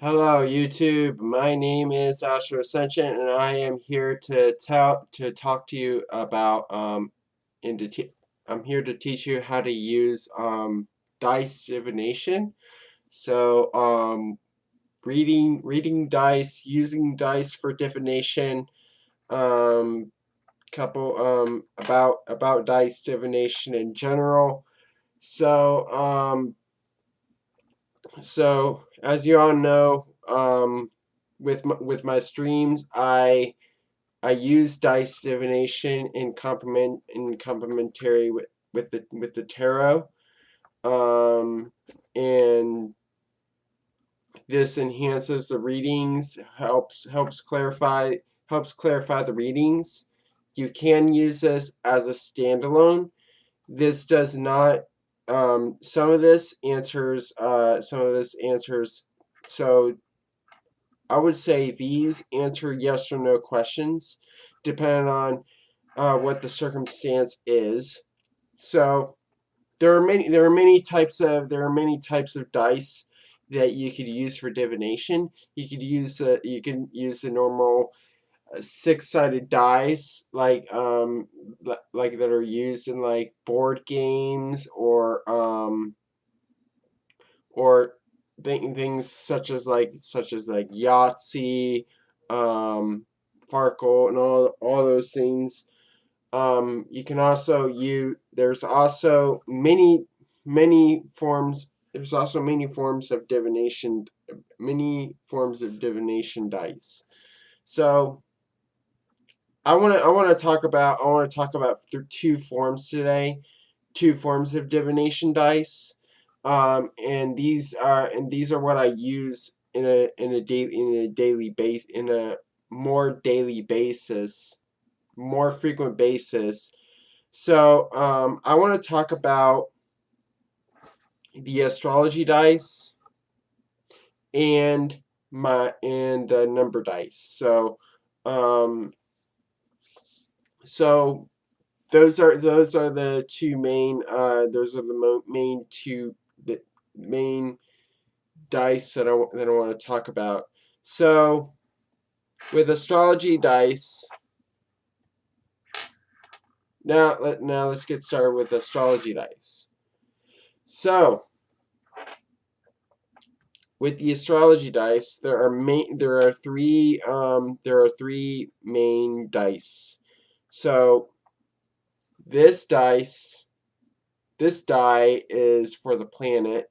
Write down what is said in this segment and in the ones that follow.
Hello YouTube, my name is Astro-Ascension and I am here to talk to you about I'm here to teach you how to use dice divination. So reading dice, using dice for divination, couple about dice divination in general. So as you all know, with my streams, I use dice divination in complementary with the tarot, and this enhances the readings, helps clarify the readings. You can use this as a standalone. This does not. Some of this answers. So I would say these answer yes or no questions, depending on what the circumstance is. So there are many types of dice that you could use for divination. You can use the normal six-sided dice like that are used in like board games or things such as like Yahtzee, Farkle, and all those things. You can also use. There's also many forms. There's also many forms of divination. Many forms of divination dice. So I want to talk about two forms today. Two forms of divination dice, and these are what I use in a daily base in a more daily basis, more frequent basis. So I want to talk about the astrology dice and the number dice. Um, so those are the two main those are the main two the main dice that I want to talk about. So with astrology dice, now let's get started with astrology dice. So with the astrology dice, there are three main dice. So this dice this die is for the planets.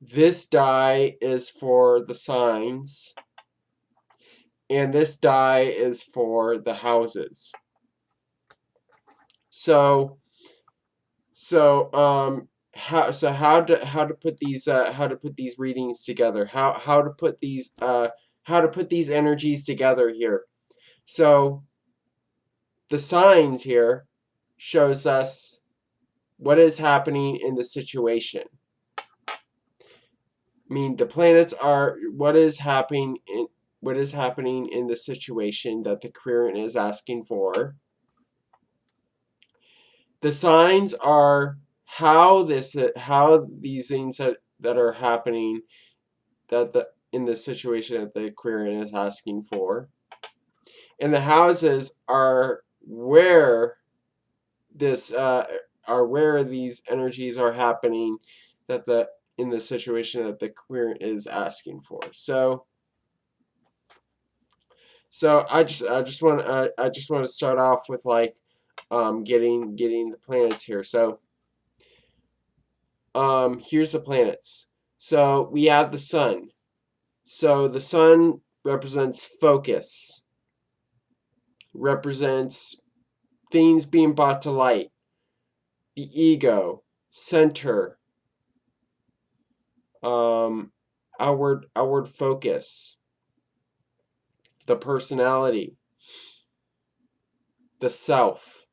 This die is for the signs, and this die is for the houses. So how to put these readings together? How to put these energies together here? So the signs here shows us what is happening in the situation. I mean, the planets are what is happening in the situation that the querent is asking for. The signs are how these things that are happening in the situation that the querent is asking for. And the houses are where this are where these energies are happening in the situation that the querent is asking for. So I just want to start off with like getting the planets here. So here's the planets. So we have the sun. So the sun represents focus, represents things being brought to light, the ego, center, um, outward focus, the personality, the self,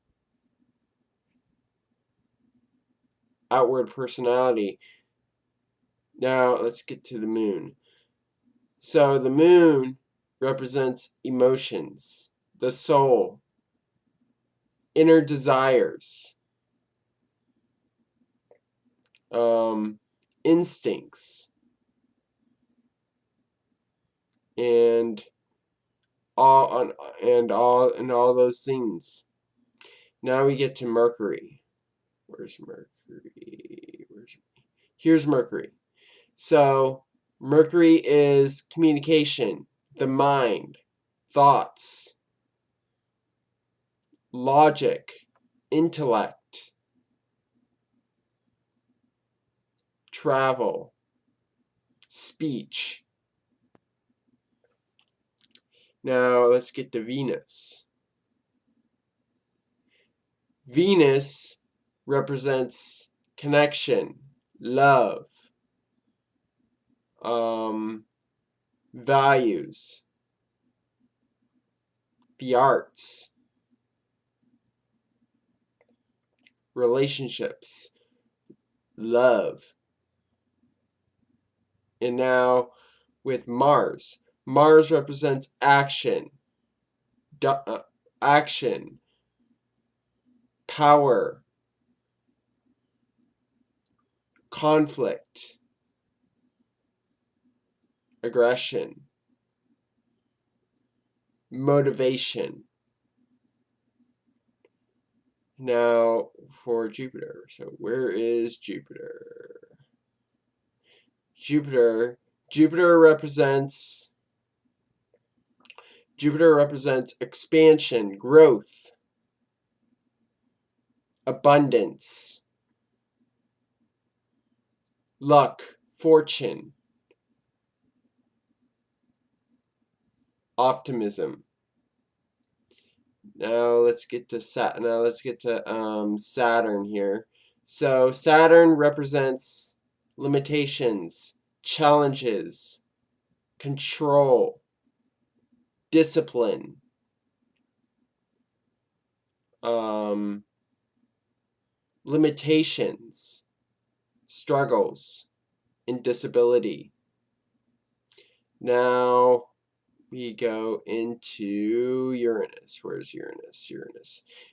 outward personality. Now let's get to the moon. So the moon represents emotions, the soul, inner desires, um, instincts, and all those things. Now we get to Mercury. Where's Mercury? Here's Mercury. So Mercury is communication, the mind, thoughts, logic, intellect, travel, speech. Now let's get to Venus. Venus represents connection, love, values, the arts, relationships, love. And now with Mars. Mars represents action, action, power, conflict, aggression, motivation. Now for Jupiter. So where is Jupiter? Jupiter represents expansion, growth, abundance, luck, fortune, optimism. Now let's get to Saturn here. So Saturn represents limitations, challenges, control, discipline, limitations, struggles, and disability. Now we go into Uranus. Where's Uranus?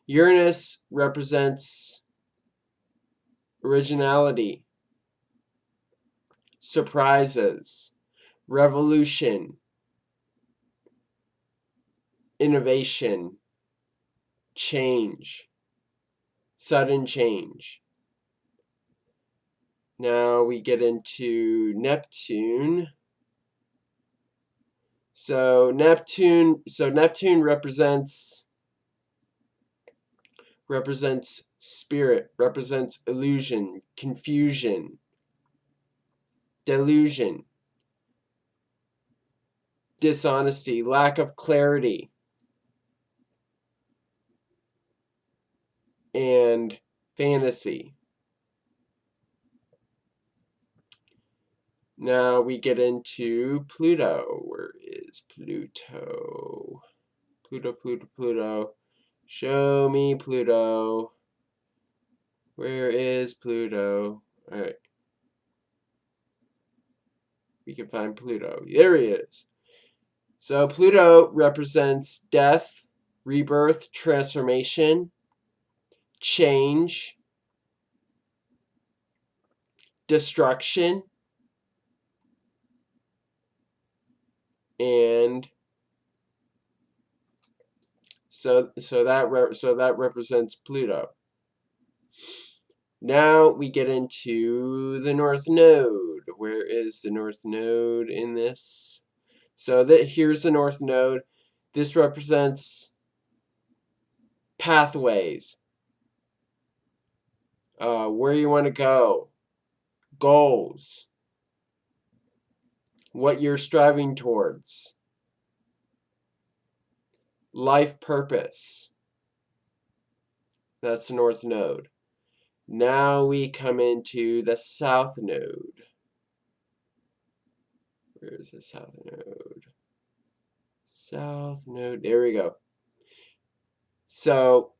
Uranus represents originality, surprises, revolution, innovation, change, sudden change. Now we get into Neptune. So Neptune represents spirit, represents illusion, confusion, delusion, dishonesty, lack of clarity, and fantasy. Now we get into Pluto. Where is Pluto? Pluto. Show me Pluto. Where is Pluto? Alright. We can find Pluto. There he is. So Pluto represents death, rebirth, transformation, change, destruction, and so that represents Pluto. Now we get into the North Node. Where is the North Node in this? So here's the North Node. This represents pathways, where you want to go, goals, what you're striving towards, life purpose. That's the North Node. Now we come into the South Node. Where is the South Node? South Node. There we go. So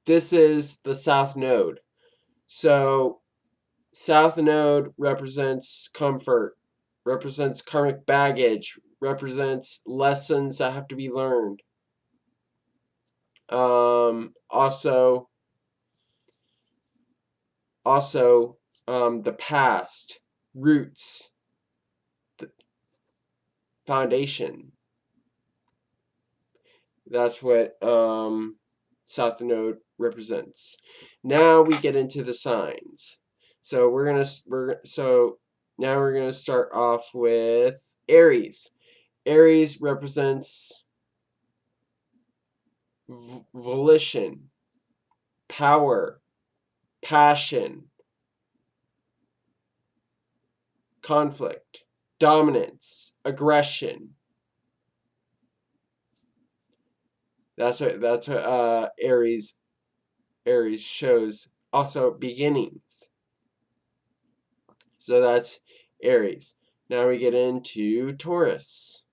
this is the South Node. So South Node represents comfort, represents karmic baggage, represents lessons that have to be learned. Also the past, roots, the foundation. That's what South Node represents. Now we get into the signs. So now we're gonna start off with Aries. Aries represents volition, power, passion, conflict, dominance, aggression. That's what Aries shows. Also beginnings. So that's Aries. Now we get into Taurus.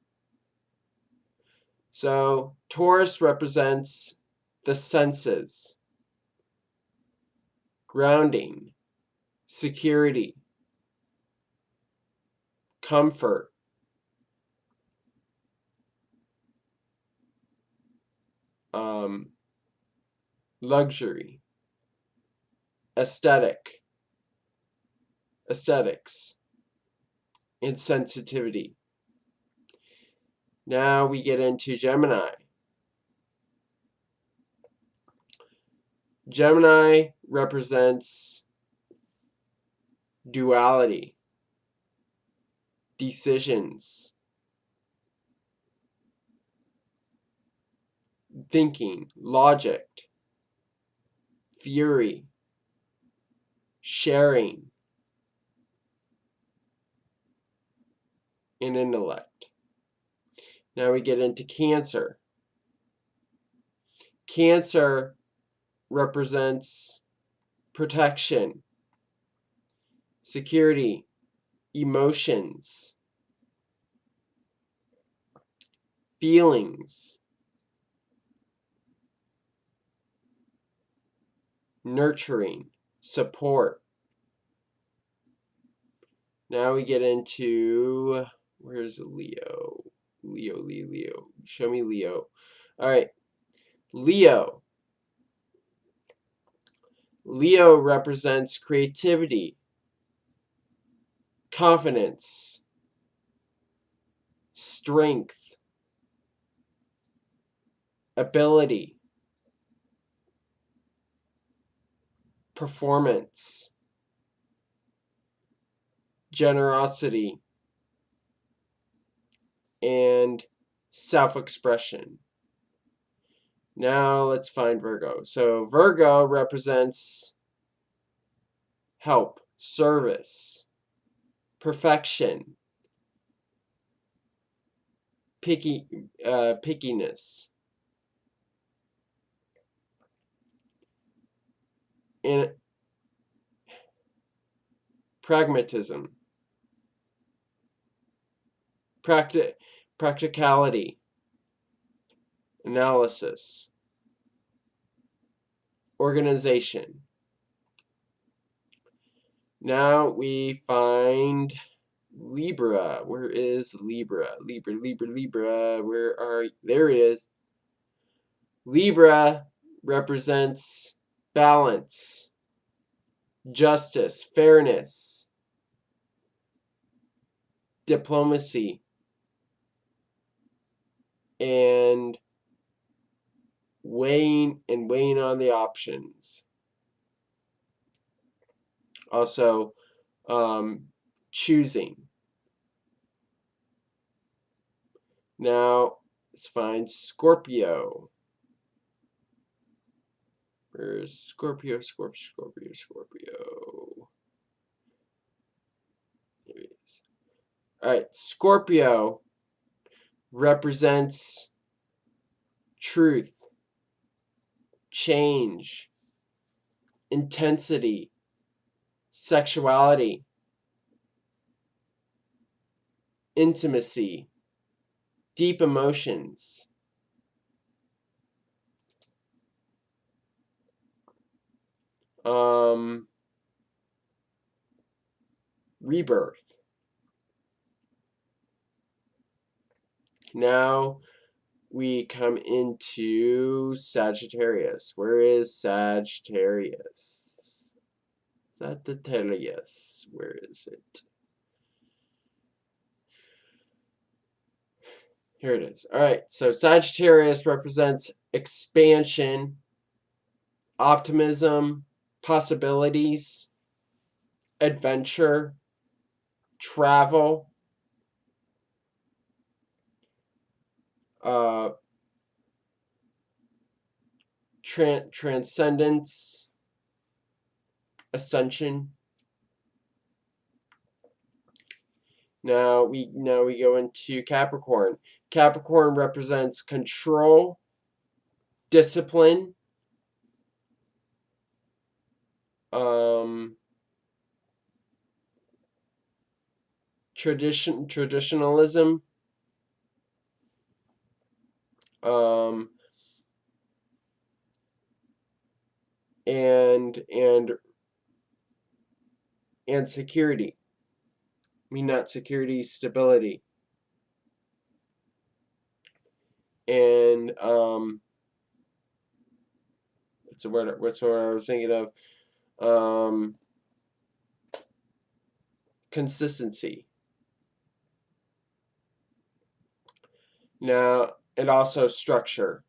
So Taurus represents the senses, grounding, security, comfort, luxury, aesthetics, and sensitivity. Now we get into Gemini. Gemini represents duality, decisions, thinking, logic, fury, sharing, and intellect. Now we get into Cancer. Cancer represents protection, security, emotions, feelings, nurturing, support. Now we get into, where's Leo? Leo. Show me Leo. All right. Leo. Leo represents creativity, confidence, strength, ability, performance, generosity, and self-expression. Now let's find Virgo. So Virgo represents help, service, perfection, pickiness, and pragmatism, practicality, analysis, organization. Now we find Libra. Where is Libra? Libra. Where are you? There it is. Libra represents balance, justice, fairness, diplomacy, and weighing on the options. Also, choosing. Now let's find Scorpio. Where's Scorpio? Here it is. All right, Scorpio represents truth, change, intensity, sexuality, intimacy, deep emotions. Rebirth. Now we come into Sagittarius. Where is Sagittarius? Sagittarius. Where is it? Here it is. All right. So Sagittarius represents expansion, optimism, possibilities, adventure, travel, uh, transcendence, ascension. Now we go into Capricorn. Capricorn represents control, discipline, um, traditionalism, um, and security. I mean, not security, stability. And what's the word? What's the word I was thinking of? Consistency. Now, and also structure.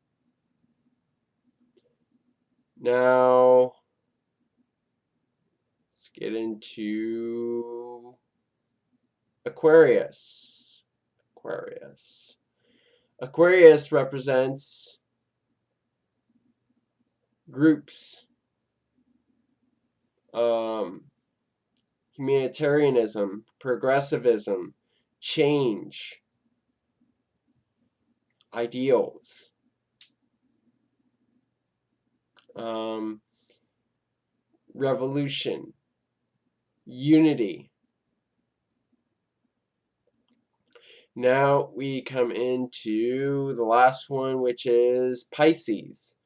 Now, let's get into Aquarius. Aquarius represents groups, humanitarianism, progressivism, change, ideals, revolution, unity. Now we come into the last one, which is Pisces.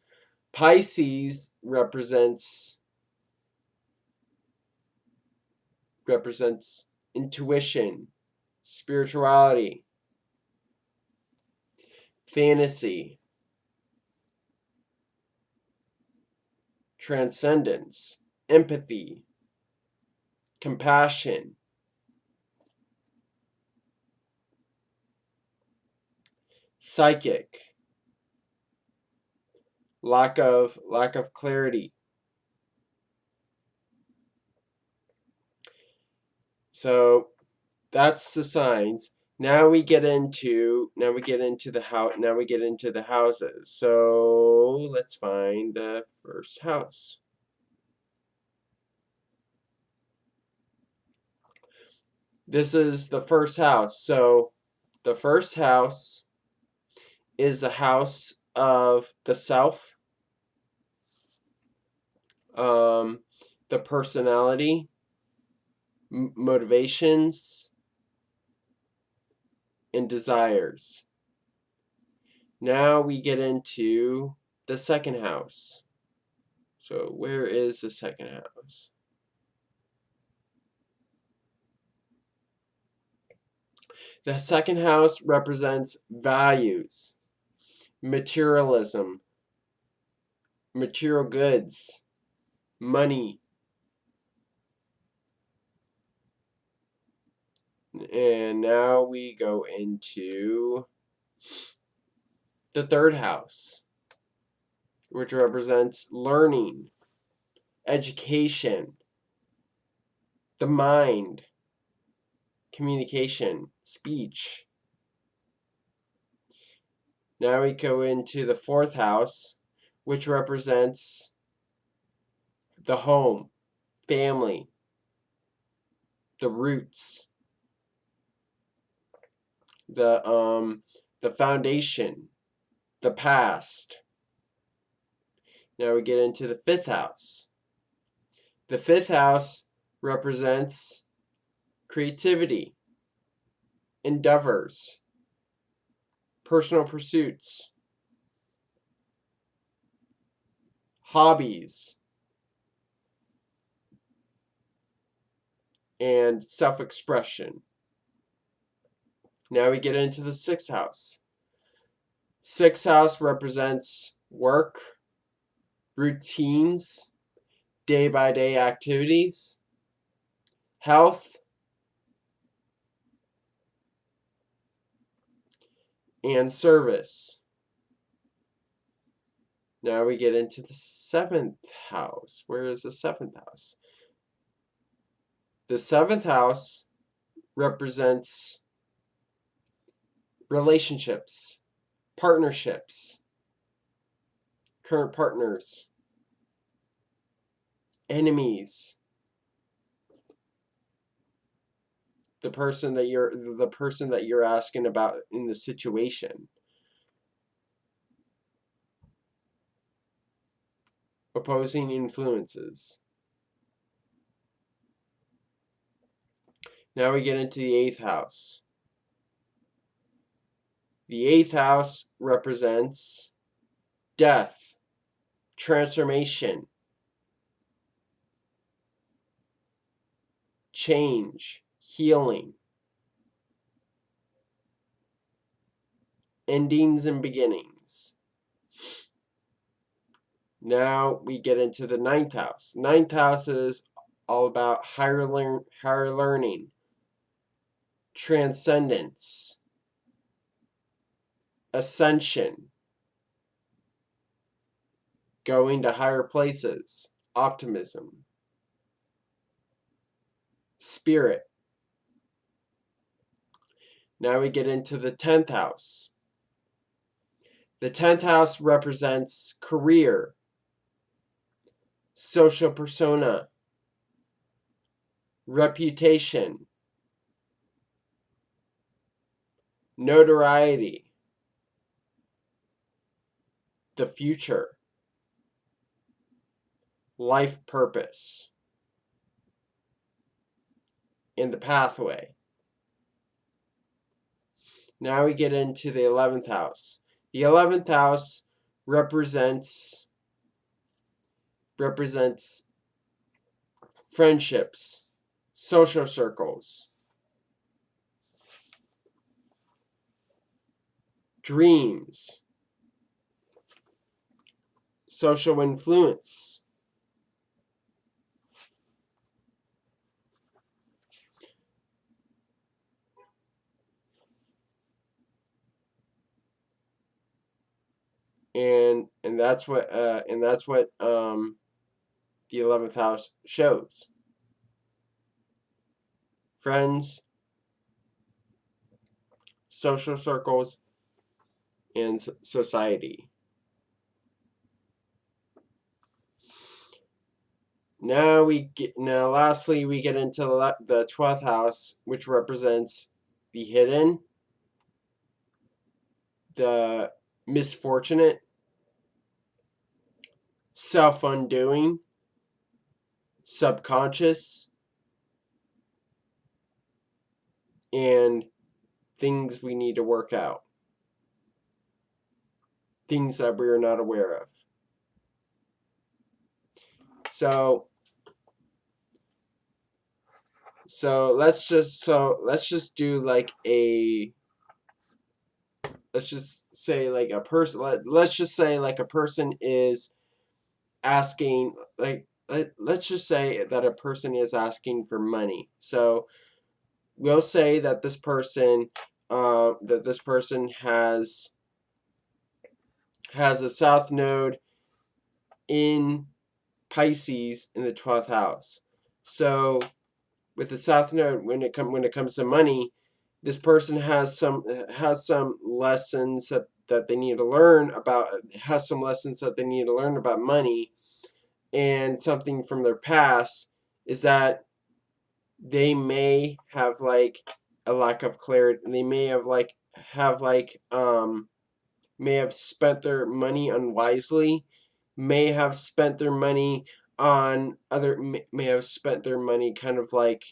Pisces represents intuition, spirituality, fantasy, transcendence, empathy, compassion, psychic, lack of clarity. So that's the signs. Now we get into the houses. So let's find the first house. This is the first house. So the first house is a house of the self, the personality, motivations, and desires. Now we get into the second house. So where is the second house? The second house represents values, materialism, material goods, money. And now we go into the third house, which represents learning, education, the mind, communication, speech. Now we go into the fourth house, which represents the home, family, the roots, the foundation, the past. Now we get into the fifth house. The fifth house represents creativity, endeavors, personal pursuits, hobbies, and self-expression. Now we get into the sixth house. Sixth house represents work, routines, day-by-day activities, health, and service. Now we get into the 7th house. Where is the 7th house? The 7th house represents relationships, partnerships, current partners, enemies, the person that you're asking about in the situation, opposing influences. Now we get into the 8th house. The 8th house represents death, transformation, change, healing, endings and beginnings. Now we get into the 9th house. 9th house is all about higher learning, transcendence, ascension, going to higher places, optimism, spirit. Now we get into the 10th house. The 10th house represents career, social persona, reputation, notoriety, the future, life purpose, and the pathway. Now we get into the 11th house. The 11th house represents friendships, social circles, dreams, social influence, and that's what the 11th house shows. Friends, social circles, and society. Lastly we get into the 12th house, which represents the hidden, the misfortunate, self-undoing, subconscious, and things we need to work out, things that we are not aware of. So let's just do like a let's just say like a person let's just say like a person is asking, like let's just say that a person is asking for money. So we'll say that this person has a south node in Pisces in the 12th house. So with the south node, when it comes to money, this person has some lessons that they need to learn about, money. And something from their past is that they may have like a lack of clarity. They may have may have spent their money unwisely, may have spent their money on other may have spent their money kind of like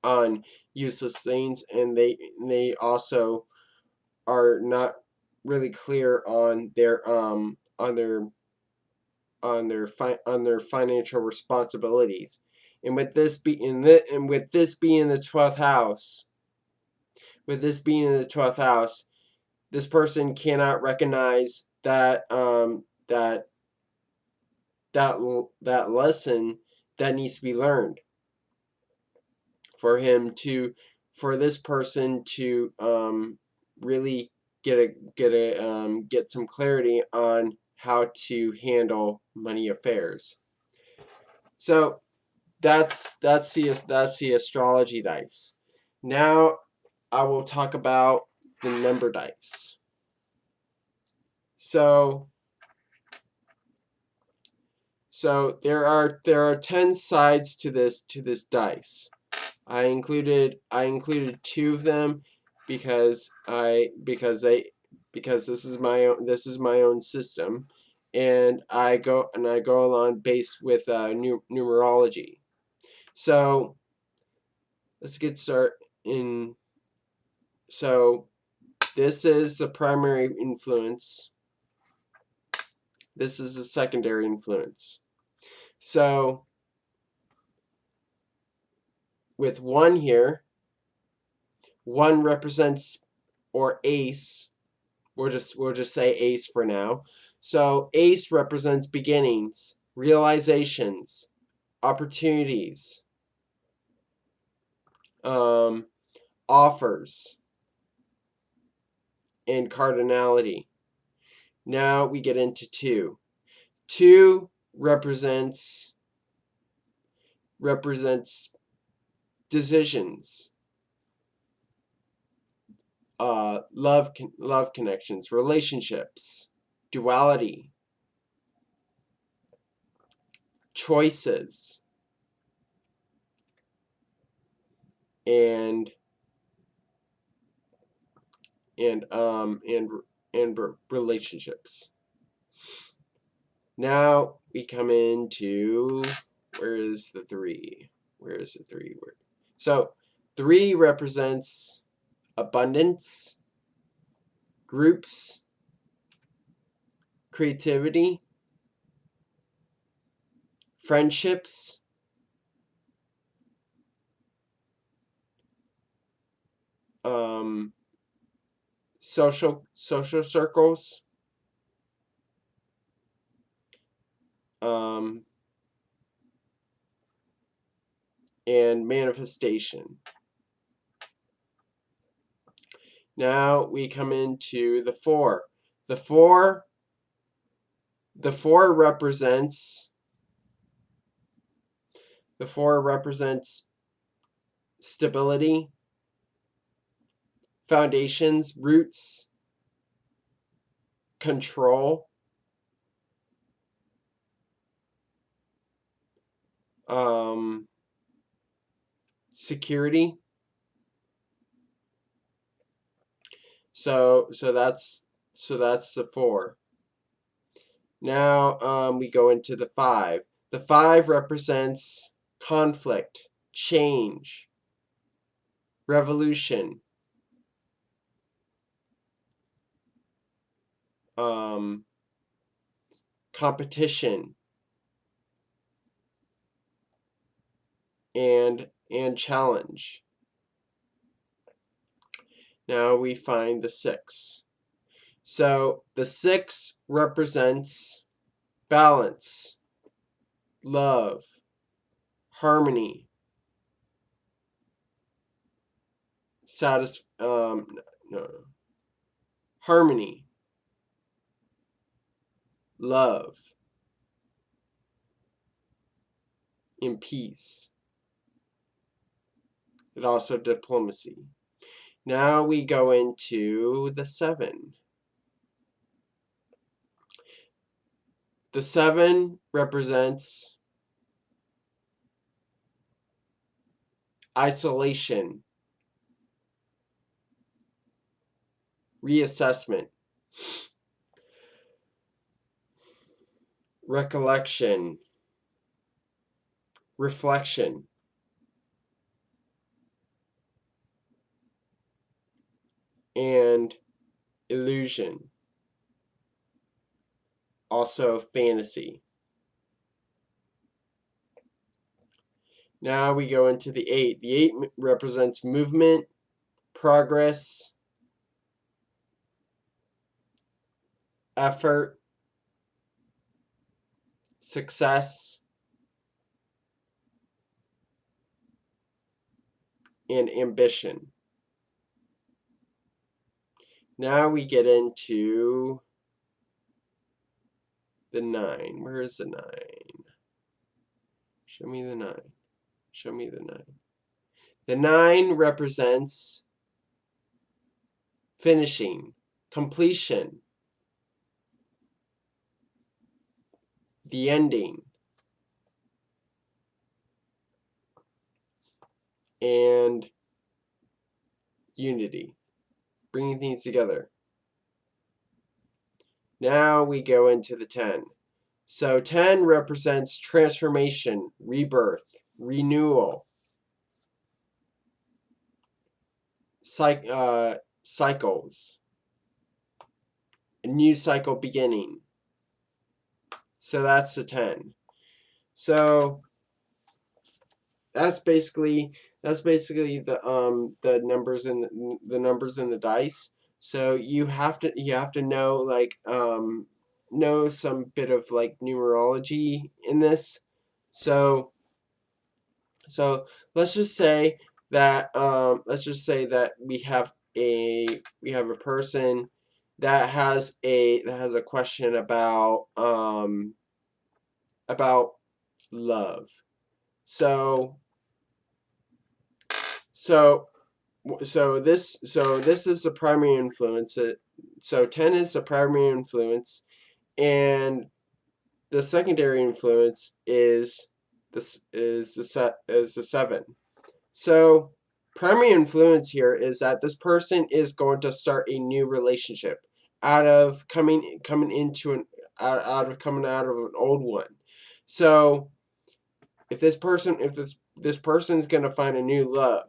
on useless things, and they also are not really clear on their financial responsibilities. And with this being in the 12th house, this person cannot recognize that that lesson that needs to be learned for this person to really get some clarity on how to handle money affairs. So that's the astrology dice. Now I will talk about the number dice. So there are 10 sides to this dice. I included 2 of them because this is my own system, and I go along based with numerology. So let's get started in. So this is the primary influence. This is the secondary influence. So with 1 here, 1 represents, or ace. We'll just say ace for now. So ace represents beginnings, realizations, opportunities, offers, and cardinality. Now we get into 2. 2 represents decisions, love connections, relationships, duality, choices, and relationships. Now we come into, where is the 3? So 3 represents abundance, groups, creativity, friendships, social circles, and manifestation. Now we come into the 4. The 4 represents stability, foundations, roots, control, security. So that's the 4. Now we go into the 5. The 5 represents conflict, change, revolution, competition, and challenge. Now we find the 6. So the 6 represents balance, love, harmony, harmony, love, and peace. And also diplomacy. Now we go into the 7. The 7 represents isolation, reassessment, recollection, reflection, and illusion. Also fantasy. Now we go into the 8. The 8 represents movement, progress, effort, success, and ambition. Now we get into the 9. Where is the 9? Show me the 9. Show me the 9. The 9 represents finishing, completion, the ending, and unity, bringing things together. Now we go into the 10. So 10 represents transformation, rebirth, renewal, cycles, a new cycle beginning. So that's the 10. So that's basically the numbers in the dice. So you have to know like know some bit of like numerology in this. So let's just say that we have a person that has a question about love. So so this is the primary influence. So 10 is the primary influence, and the secondary influence is the 7. So primary influence here is that this person is going to start a new relationship out of coming into out of coming out of an old one. So if this person's going to find a new love,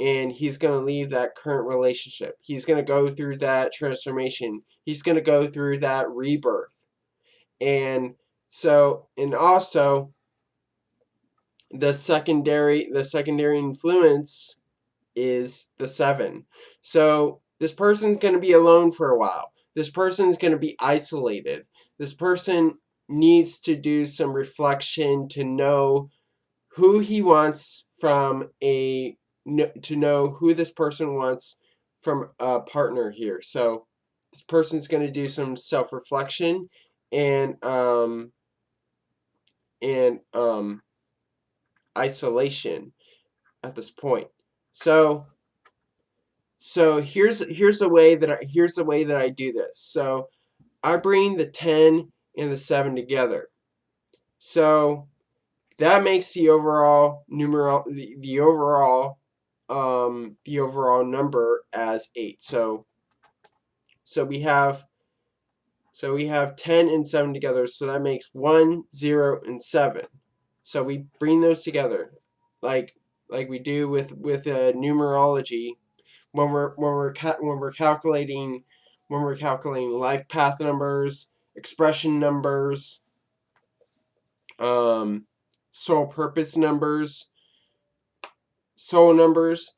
and he's going to leave that current relationship, he's going to go through that transformation, he's going to go through that rebirth. And so, and also the secondary influence is the 7. So this person's going to be alone for a while. This person's going to be isolated. This person needs to do some reflection to know who he wants to know who this person wants from a partner here. So this person's going to do some self-reflection and and isolation at this point. So here's the way that I do this. So I bring the 10 and the 7 together. So that makes the overall the overall number as 8. So we have 10 and 7 together, so that makes 1, 0, and 7. So we bring those together like we do with numerology when we're calculating life path numbers, expression numbers, soul purpose numbers, soul numbers.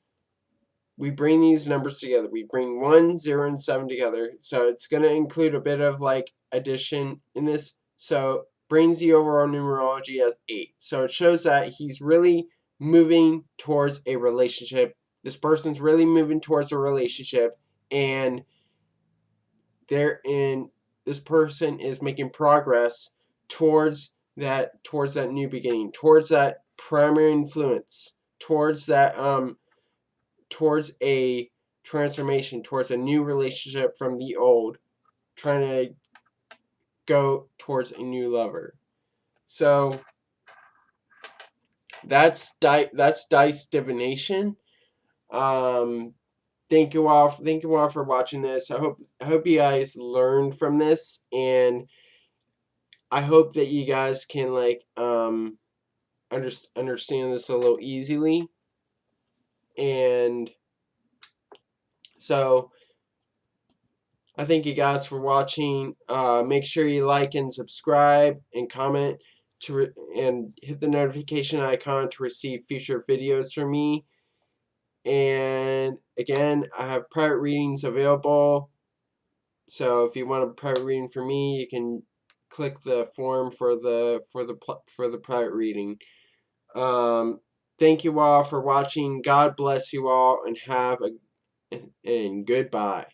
We bring these numbers together. We bring 1, 0, and 7 together. So it's going to include a bit of like addition in this. So brings the overall numerology as 8. So it shows that he's really moving towards a relationship. This person's really moving towards a relationship, and this person is making progress towards that new beginning, towards that primary influence, towards a transformation, towards a new relationship from the old, trying to go towards a new lover. So that's dice divination. Thank you all for watching this. I hope you guys learned from this, and I hope that you guys can like understand this a little easily. And so I thank you guys for watching. Make sure you like and subscribe and comment and hit the notification icon to receive future videos from me. And again, I have private readings available. So if you want a private reading from me, you can click the form for the private reading. Thank you all for watching. God bless you all, and and goodbye.